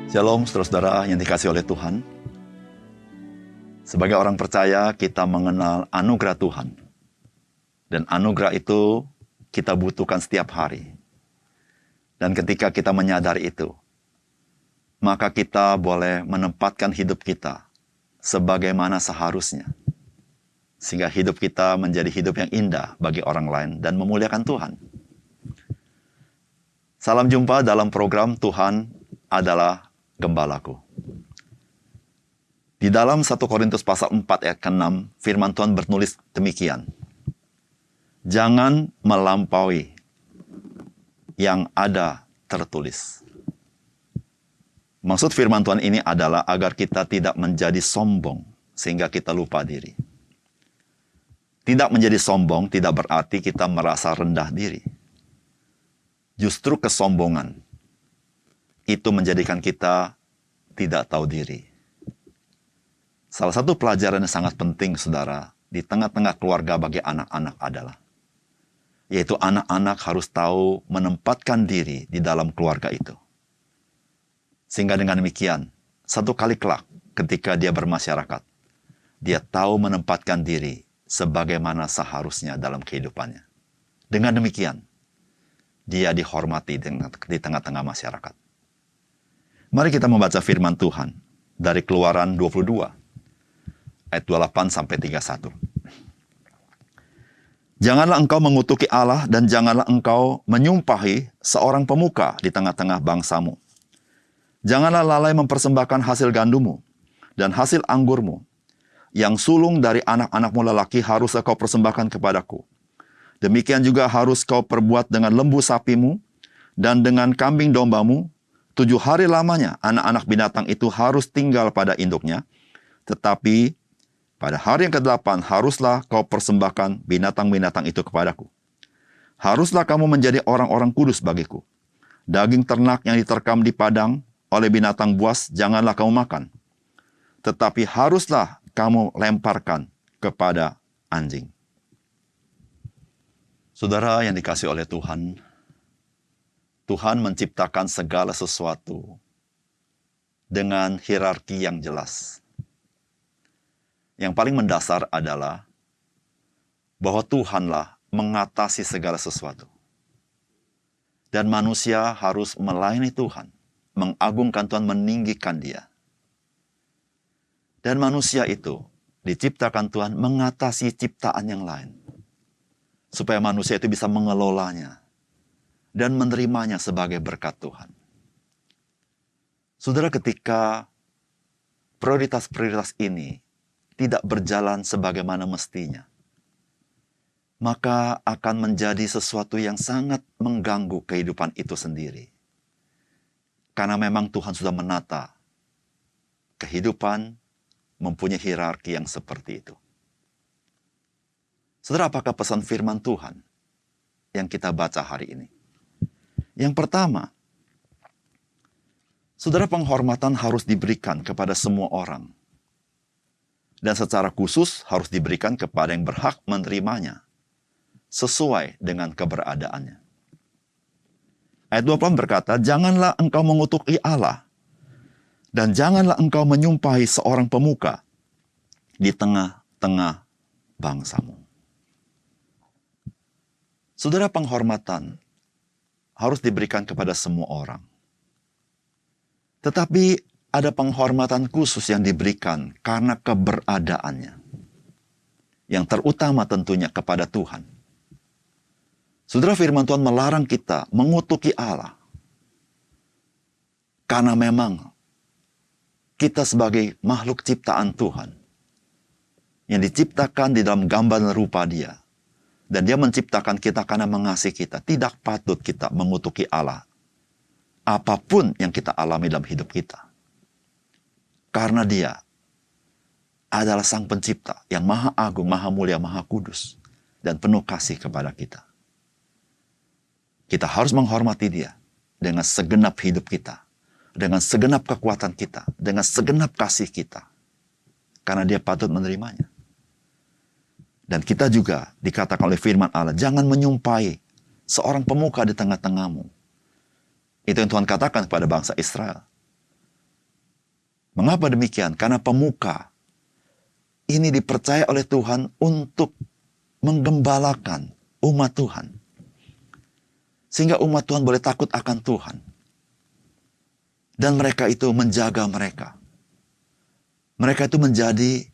Shalom saudara-saudara yang dikasihi oleh Tuhan. Sebagai orang percaya, kita mengenal anugerah Tuhan. Dan anugerah itu kita butuhkan setiap hari. Dan ketika kita menyadari itu, maka kita boleh menempatkan hidup kita sebagaimana seharusnya. Sehingga hidup kita menjadi hidup yang indah bagi orang lain dan memuliakan Tuhan. Salam jumpa dalam program Tuhan adalah Gembalaku. Di dalam 1 Korintus pasal 4 ayat ke-6, firman Tuhan bernulis demikian. Jangan melampaui yang ada tertulis. Maksud firman Tuhan ini adalah agar kita tidak menjadi sombong sehingga kita lupa diri. Tidak menjadi sombong tidak berarti kita merasa rendah diri. Justru kesombongan itu menjadikan kita tidak tahu diri. Salah satu pelajaran yang sangat penting, saudara, di tengah-tengah keluarga bagi anak-anak adalah, yaitu anak-anak harus tahu menempatkan diri di dalam keluarga itu. Sehingga dengan demikian, satu kali kelak ketika dia bermasyarakat, dia tahu menempatkan diri sebagaimana seharusnya dalam kehidupannya. Dengan demikian, dia dihormati di tengah-tengah masyarakat. Mari kita membaca firman Tuhan dari Keluaran 22, ayat 28 sampai 31. Janganlah engkau mengutuki Allah dan janganlah engkau menyumpahi seorang pemuka di tengah-tengah bangsamu. Janganlah lalai mempersembahkan hasil gandumu dan hasil anggurmu. Yang sulung dari anak-anakmu lelaki harus kau persembahkan kepadaku. Demikian juga harus kau perbuat dengan lembu sapimu dan dengan kambing dombamu. 7 hari lamanya anak-anak binatang itu harus tinggal pada induknya. Tetapi pada hari yang ke-8 haruslah kau persembahkan binatang-binatang itu kepadaku. Haruslah kamu menjadi orang-orang kudus bagiku. Daging ternak yang diterkam di padang oleh binatang buas janganlah kamu makan. Tetapi haruslah kamu lemparkan kepada anjing. Saudara yang dikasihi oleh Tuhan, Tuhan menciptakan segala sesuatu dengan hierarki yang jelas. Yang paling mendasar adalah bahwa Tuhanlah mengatasi segala sesuatu. Dan manusia harus melayani Tuhan, mengagungkan Tuhan, meninggikan Dia. Dan manusia itu diciptakan Tuhan mengatasi ciptaan yang lain. Supaya manusia itu bisa mengelolanya dan menerimanya sebagai berkat Tuhan. Saudara, ketika prioritas-prioritas ini tidak berjalan sebagaimana mestinya, maka akan menjadi sesuatu yang sangat mengganggu kehidupan itu sendiri. Karena memang Tuhan sudah menata kehidupan mempunyai hierarki yang seperti itu. Saudara, apakah pesan firman Tuhan yang kita baca hari ini? Yang pertama, saudara, penghormatan harus diberikan kepada semua orang. Dan secara khusus harus diberikan kepada yang berhak menerimanya, sesuai dengan keberadaannya. Ayat 28 berkata, janganlah engkau mengutuki Allah, dan janganlah engkau menyumpahi seorang pemuka di tengah-tengah bangsamu. Saudara, penghormatan harus diberikan kepada semua orang. Tetapi ada penghormatan khusus yang diberikan karena keberadaannya. Yang terutama tentunya kepada Tuhan. Saudara, firman Tuhan melarang kita mengutuki Allah. Karena memang kita sebagai makhluk ciptaan Tuhan yang diciptakan di dalam gambar dan rupa Dia. Dan Dia menciptakan kita karena mengasihi kita. Tidak patut kita mengutuki Allah. Apapun yang kita alami dalam hidup kita. Karena Dia adalah Sang Pencipta yang Maha Agung, Maha Mulia, Maha Kudus. Dan penuh kasih kepada kita. Kita harus menghormati Dia dengan segenap hidup kita. Dengan segenap kekuatan kita. Dengan segenap kasih kita. Karena Dia patut menerimanya. Dan kita juga dikatakan oleh firman Allah, jangan menyumpahi seorang pemuka di tengah-tengahmu. Itu yang Tuhan katakan kepada bangsa Israel. Mengapa demikian? Karena pemuka ini dipercaya oleh Tuhan untuk menggembalakan umat Tuhan. Sehingga umat Tuhan boleh takut akan Tuhan. Dan mereka itu menjaga mereka. Mereka itu menjadi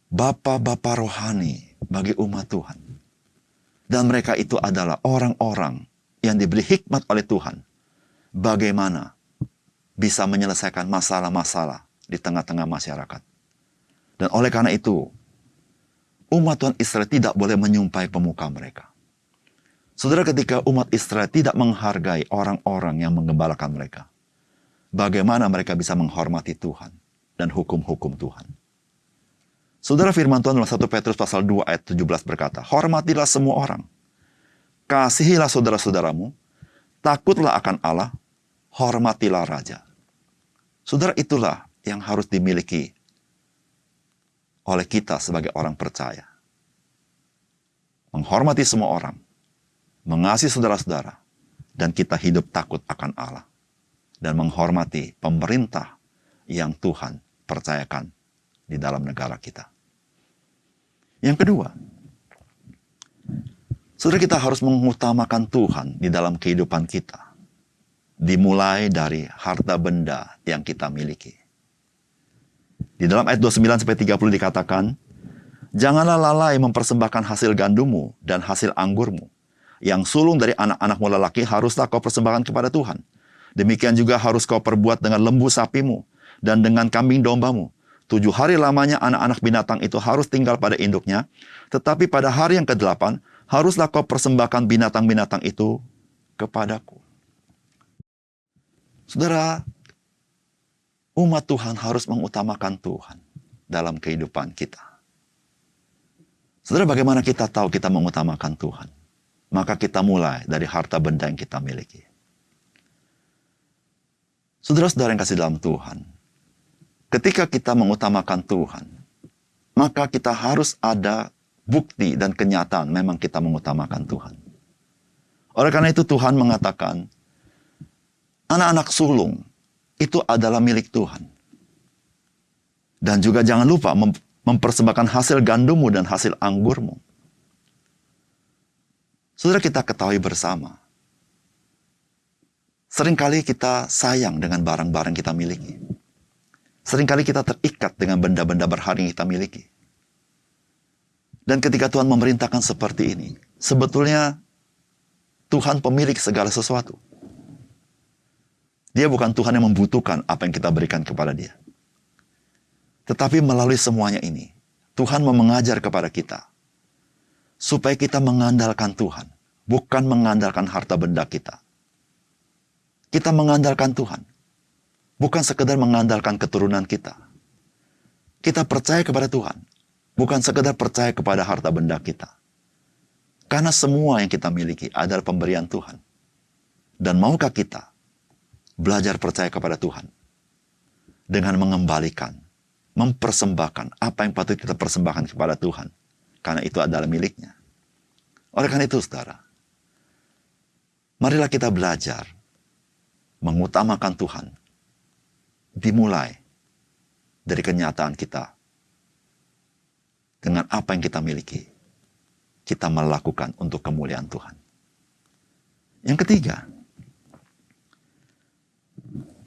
bapa-bapa rohani bagi umat Tuhan. Dan mereka itu adalah orang-orang yang diberi hikmat oleh Tuhan. Bagaimana bisa menyelesaikan masalah-masalah di tengah-tengah masyarakat. Dan oleh karena itu, umat Tuhan Israel tidak boleh menyumpai pemuka mereka. Saudara, ketika umat Israel tidak menghargai orang-orang yang menggembalakan mereka, bagaimana mereka bisa menghormati Tuhan dan hukum-hukum Tuhan? Saudara, firman Tuhan dalam 1 Petrus pasal 2 ayat 17 berkata, hormatilah semua orang, kasihilah saudara-saudaramu, takutlah akan Allah, hormatilah raja. Saudara, itulah yang harus dimiliki oleh kita sebagai orang percaya. Menghormati semua orang, mengasihi saudara-saudara, dan kita hidup takut akan Allah. Dan menghormati pemerintah yang Tuhan percayakan di dalam negara kita. Yang kedua, saudara, kita harus mengutamakan Tuhan di dalam kehidupan kita. Dimulai dari harta benda yang kita miliki. Di dalam ayat 29-30 dikatakan, janganlah lalai mempersembahkan hasil gandummu dan hasil anggurmu. Yang sulung dari anak-anakmu lelaki haruslah kau persembahkan kepada Tuhan. Demikian juga harus kau perbuat dengan lembu sapimu dan dengan kambing dombamu. 7 hari lamanya anak-anak binatang itu harus tinggal pada induknya. Tetapi pada hari yang ke-8, haruslah kau persembahkan binatang-binatang itu kepadaku. Saudara, umat Tuhan harus mengutamakan Tuhan dalam kehidupan kita. Saudara, bagaimana kita tahu kita mengutamakan Tuhan? Maka kita mulai dari harta benda yang kita miliki. Saudara-saudara yang kasih dalam Tuhan, ketika kita mengutamakan Tuhan, maka kita harus ada bukti dan kenyataan memang kita mengutamakan Tuhan. Oleh karena itu Tuhan mengatakan, anak-anak sulung itu adalah milik Tuhan. Dan juga jangan lupa mempersembahkan hasil gandummu dan hasil anggurmu. Saudara, kita ketahui bersama, seringkali kita sayang dengan barang-barang kita miliki. Seringkali kita terikat dengan benda-benda berharga yang kita miliki. Dan ketika Tuhan memerintahkan seperti ini, sebetulnya Tuhan pemilik segala sesuatu. Dia bukan Tuhan yang membutuhkan apa yang kita berikan kepada dia. Tetapi melalui semuanya ini, Tuhan mau mengajar kepada kita, supaya kita mengandalkan Tuhan, bukan mengandalkan harta benda kita. Kita mengandalkan Tuhan, bukan sekedar mengandalkan keturunan kita. Kita percaya kepada Tuhan, bukan sekedar percaya kepada harta benda kita. Karena semua yang kita miliki adalah pemberian Tuhan. Dan maukah kita belajar percaya kepada Tuhan dengan mengembalikan, mempersembahkan apa yang patut kita persembahkan kepada Tuhan, karena itu adalah miliknya. Oleh karena itu, saudara, marilah kita belajar mengutamakan Tuhan, dimulai dari kenyataan kita. Dengan apa yang kita miliki, kita melakukan untuk kemuliaan Tuhan. Yang ketiga,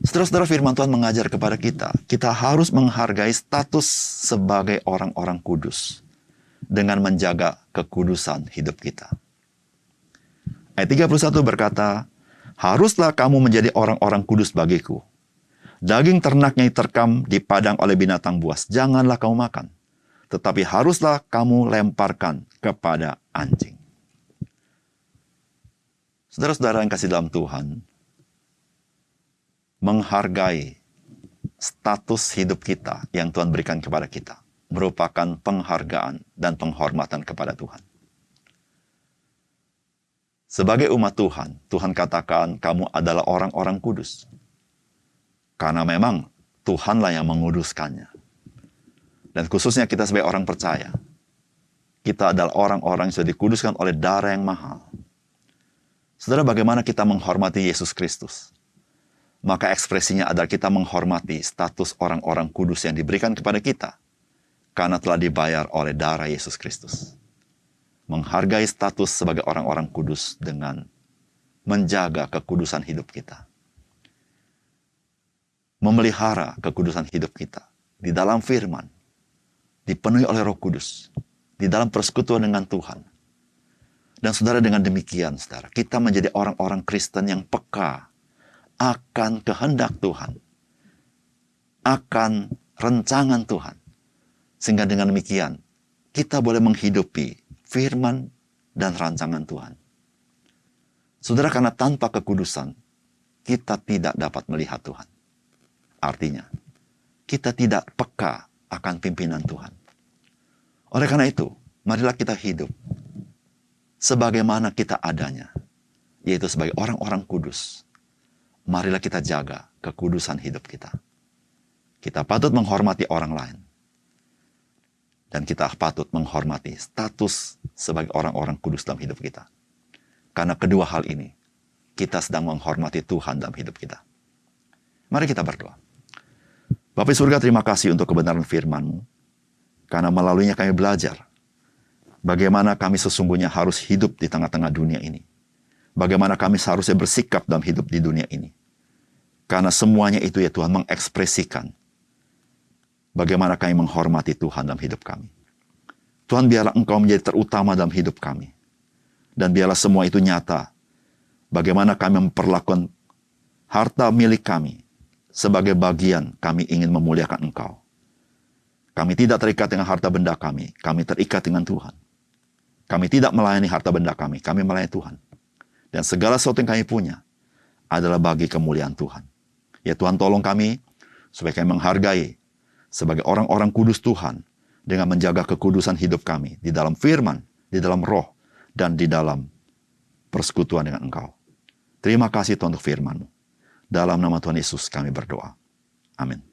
saudara-saudara, firman Tuhan mengajar kepada kita, kita harus menghargai status sebagai orang-orang kudus dengan menjaga kekudusan hidup kita. Ayat 31 berkata, haruslah kamu menjadi orang-orang kudus bagiku. Daging ternaknya diterkam di padang oleh binatang buas, janganlah kamu makan. Tetapi haruslah kamu lemparkan kepada anjing. Saudara-saudara yang kasih dalam Tuhan, menghargai status hidup kita yang Tuhan berikan kepada kita merupakan penghargaan dan penghormatan kepada Tuhan. Sebagai umat Tuhan, Tuhan katakan kamu adalah orang-orang kudus. Karena memang Tuhanlah yang menguduskannya. Dan khususnya kita sebagai orang percaya, kita adalah orang-orang yang sudah dikuduskan oleh darah yang mahal. Saudara, bagaimana kita menghormati Yesus Kristus? maka ekspresinya adalah kita menghormati status orang-orang kudus yang diberikan kepada kita, karena telah dibayar oleh darah Yesus Kristus. Menghargai status sebagai orang-orang kudus dengan menjaga kekudusan hidup kita. Memelihara kekudusan hidup kita di dalam firman, dipenuhi oleh Roh Kudus, di dalam persekutuan dengan Tuhan. Dan saudara, dengan demikian, saudara, kita menjadi orang-orang Kristen yang peka akan kehendak Tuhan, akan rancangan Tuhan. Sehingga dengan demikian, kita boleh menghidupi firman dan rancangan Tuhan. Saudara, karena tanpa kekudusan, kita tidak dapat melihat Tuhan. Artinya, kita tidak peka akan pimpinan Tuhan. Oleh karena itu, marilah kita hidup sebagaimana kita adanya, yaitu sebagai orang-orang kudus. Marilah kita jaga kekudusan hidup kita. Kita patut menghormati orang lain. Dan kita patut menghormati status sebagai orang-orang kudus dalam hidup kita. Karena kedua hal ini, kita sedang menghormati Tuhan dalam hidup kita. Mari kita berdoa. Bapa di surga, terima kasih untuk kebenaran firman-Mu. Karena melaluinya kami belajar bagaimana kami sesungguhnya harus hidup di tengah-tengah dunia ini. Bagaimana kami seharusnya bersikap dalam hidup di dunia ini. Karena semuanya itu ya Tuhan mengekspresikan bagaimana kami menghormati Tuhan dalam hidup kami. Tuhan, biarlah Engkau menjadi terutama dalam hidup kami. Dan biarlah semua itu nyata. Bagaimana kami memperlakukan harta milik kami sebagai bagian kami ingin memuliakan Engkau. Kami tidak terikat dengan harta benda kami terikat dengan Tuhan. Kami tidak melayani harta benda kami melayani Tuhan. Dan segala sesuatu yang kami punya adalah bagi kemuliaan Tuhan. Ya Tuhan, tolong kami supaya kami menghargai sebagai orang-orang kudus Tuhan dengan menjaga kekudusan hidup kami di dalam firman, di dalam roh, dan di dalam persekutuan dengan Engkau. Terima kasih Tuhan untuk firman-Mu. Dalam nama Tuhan Yesus kami berdoa. Amin.